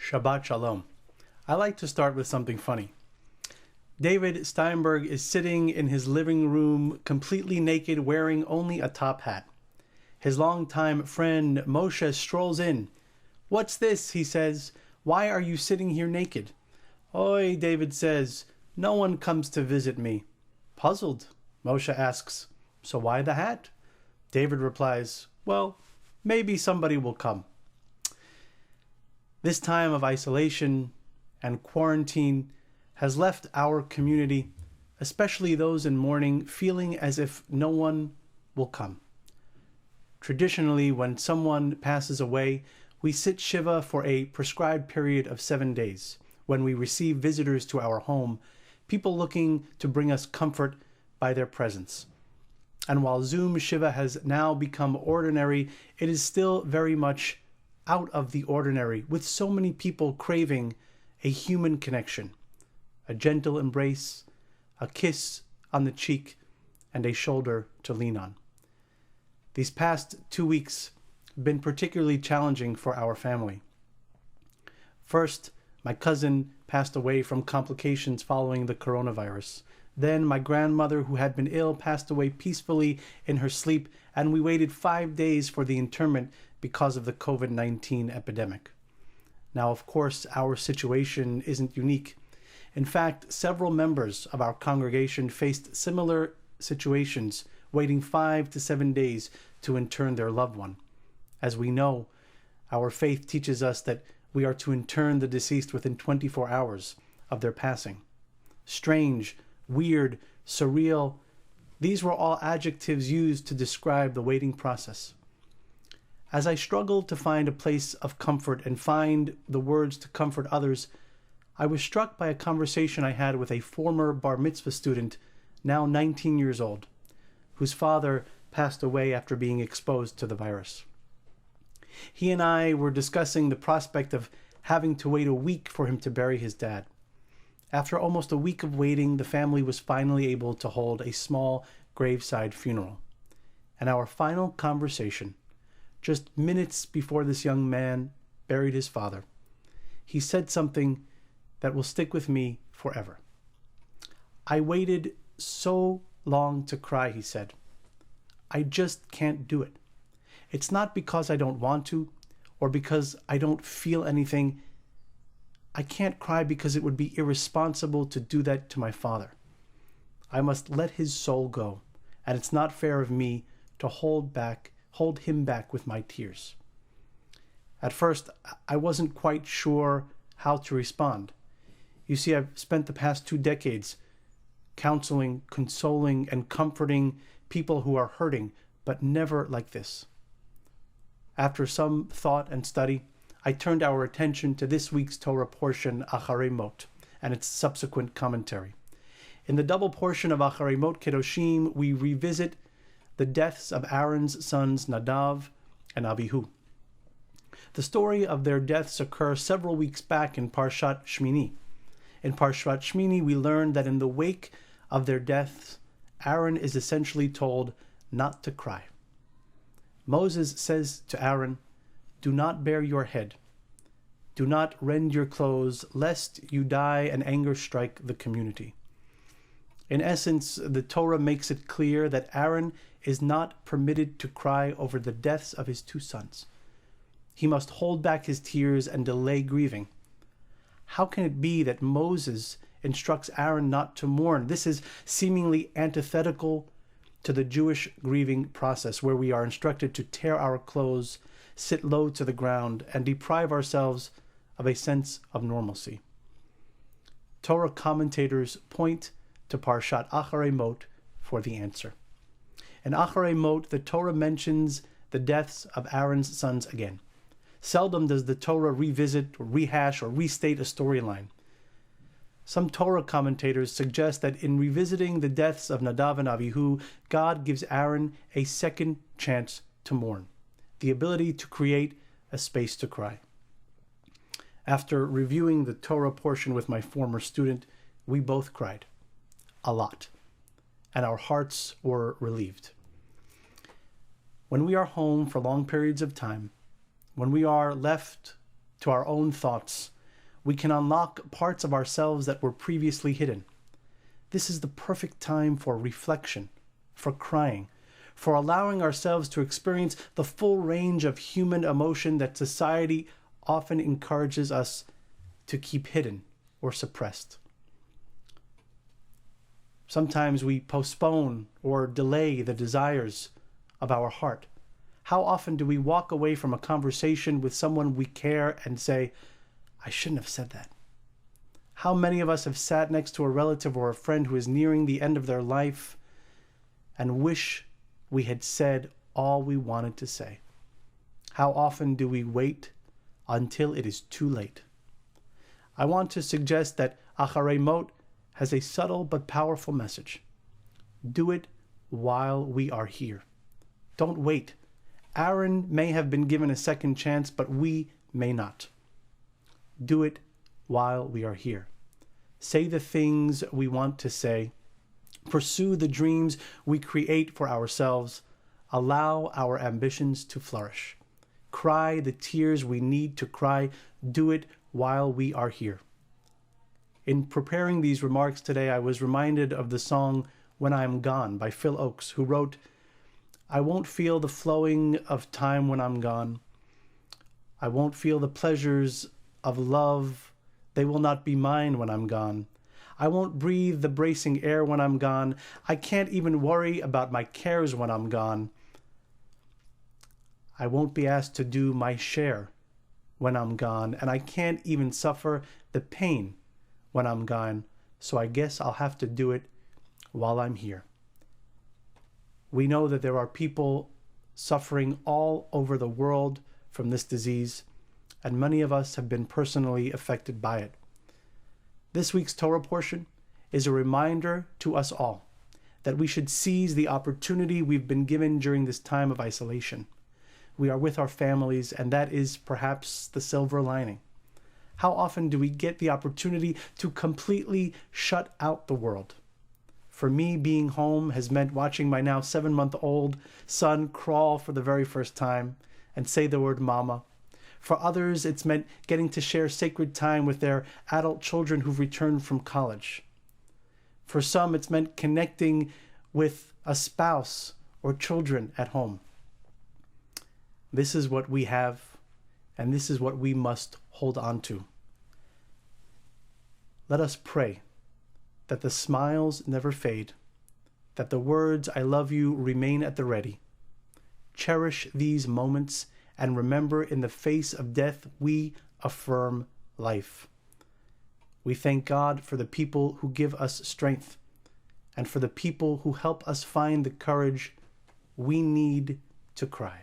Shabbat Shalom. I like to start with something funny. David Steinberg is sitting in his living room completely naked, wearing only a top hat. His longtime friend Moshe strolls in. "What's this?" he says. "Why are you sitting here naked?" "Oi," David says, "no one comes to visit me." Puzzled, Moshe asks, "So why the hat?" David replies, "Well, maybe somebody will come." This time of isolation and quarantine has left our community, especially those in mourning, feeling as if no one will come. Traditionally, when someone passes away, we sit Shiva for a prescribed period of 7 days, when we receive visitors to our home, people looking to bring us comfort by their presence. And while Zoom Shiva has now become ordinary, it is still very much out of the ordinary, with so many people craving a human connection, a gentle embrace, a kiss on the cheek, and a shoulder to lean on. These past 2 weeks have been particularly challenging for our family. First, my cousin passed away from complications following the coronavirus. Then my grandmother, who had been ill, passed away peacefully in her sleep, and we waited 5 days for the interment because of the COVID-19 epidemic. Now, of course, our situation isn't unique. In fact, several members of our congregation faced similar situations, waiting 5 to 7 days to intern their loved one. As we know, our faith teaches us that we are to intern the deceased within 24 hours of their passing. Strange, weird, surreal, these were all adjectives used to describe the waiting process. As I struggled to find a place of comfort and find the words to comfort others, I was struck by a conversation I had with a former bar mitzvah student, now 19 years old, whose father passed away after being exposed to the virus. He and I were discussing the prospect of having to wait a week for him to bury his dad. After almost a week of waiting, the family was finally able to hold a small graveside funeral. And our final conversation, just minutes before this young man buried his father, he said something that will stick with me forever. "I waited so long to cry," he said. "I just can't do it. It's not because I don't want to or because I don't feel anything. I can't cry because it would be irresponsible to do that to my father. I must let his soul go, and it's not fair of me to hold him back with my tears." At first, I wasn't quite sure how to respond. You see, I've spent the past 2 decades counseling, consoling, and comforting people who are hurting, but never like this. After some thought and study, I turned our attention to this week's Torah portion, Achrei-Mot, and its subsequent commentary. In the double portion of Achrei-Mot Kedoshim, we revisit the deaths of Aaron's sons Nadav and Avihu. The story of their deaths occurs several weeks back in Parshat Shmini. In Parshat Shmini, we learn that in the wake of their deaths, Aaron is essentially told not to cry. Moses says to Aaron, "Do not bare your head. Do not rend your clothes, lest you die and anger strike the community." In essence, the Torah makes it clear that Aaron is not permitted to cry over the deaths of his 2 sons. He must hold back his tears and delay grieving. How can it be that Moses instructs Aaron not to mourn? This is seemingly antithetical to the Jewish grieving process, where we are instructed to tear our clothes, sit low to the ground, and deprive ourselves of a sense of normalcy. Torah commentators point to Parshat Achrei-Mot for the answer. In Achrei-Mot, the Torah mentions the deaths of Aaron's sons again. Seldom does the Torah revisit, or rehash, or restate a storyline. Some Torah commentators suggest that in revisiting the deaths of Nadav and Avihu, God gives Aaron a second chance to mourn, the ability to create a space to cry. After reviewing the Torah portion with my former student, we both cried. A lot. And our hearts were relieved. When we are home for long periods of time, when we are left to our own thoughts, We can unlock parts of ourselves that were previously hidden. This is the perfect time for reflection, for crying, for allowing ourselves to experience the full range of human emotion that society often encourages us to keep hidden or suppressed. Sometimes we postpone or delay the desires of our heart. How often do we walk away from a conversation with someone we care and say, I shouldn't have said that? How many of us have sat next to a relative or a friend who is nearing the end of their life and wish we had said all we wanted to say? How often do we wait until it is too late? I want to suggest that Achrei-Mot has a subtle but powerful message. Do it while we are here. Don't wait. Aaron may have been given a second chance, but we may not. Do it while we are here. Say the things we want to say. Pursue the dreams we create for ourselves. Allow our ambitions to flourish. Cry the tears we need to cry. Do it while we are here. In preparing these remarks today, I was reminded of the song When I Am Gone by Phil Oakes, who wrote, I won't feel the flowing of time when I'm gone. I won't feel the pleasures of love. They will not be mine when I'm gone. I won't breathe the bracing air when I'm gone. I can't even worry about my cares when I'm gone. I won't be asked to do my share when I'm gone, and I can't even suffer the pain when I'm gone, so I guess I'll have to do it while I'm here. We know that there are people suffering all over the world from this disease, and many of us have been personally affected by it. This week's Torah portion is a reminder to us all that we should seize the opportunity we've been given during this time of isolation. We are with our families, and that is perhaps the silver lining. How often do we get the opportunity to completely shut out the world? For me, being home has meant watching my now 7-month-old son crawl for the very first time and say the word mama. For others, it's meant getting to share sacred time with their adult children who've returned from college. For some, it's meant connecting with a spouse or children at home. This is what we have, and this is what we must hold on to. Let us pray that the smiles never fade, that the words I love you remain at the ready. Cherish these moments and remember, in the face of death, we affirm life. We thank God for the people who give us strength and for the people who help us find the courage we need to cry.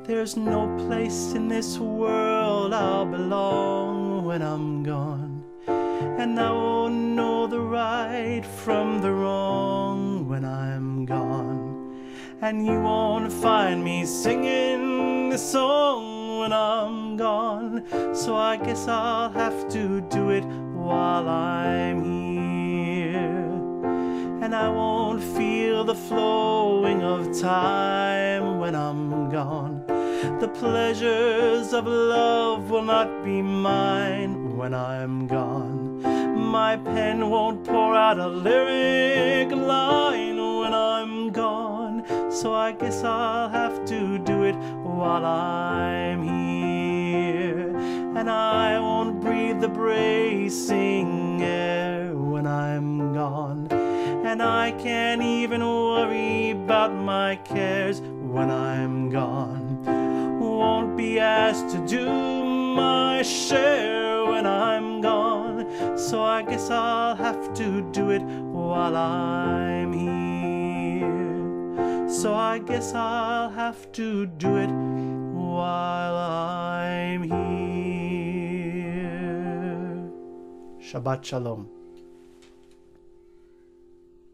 There's no place in this world I'll belong when I'm gone, and I won't know the right from the wrong when I'm gone, and you won't find me singing this song when I'm gone, so I guess I'll have to do it while I'm here, and I won't feel the flowing of time when I'm gone. The pleasures of love will not be mine when I'm gone. My pen won't pour out a lyric line when I'm gone. So I guess I'll have to do it while I'm here. And I won't breathe the bracing air when I'm gone. And I can't even worry about my cares when I'm gone. Won't be asked to do my share when I'm gone, so I guess I'll have to do it while I'm here. So I guess I'll have to do it while I'm here. Shabbat Shalom.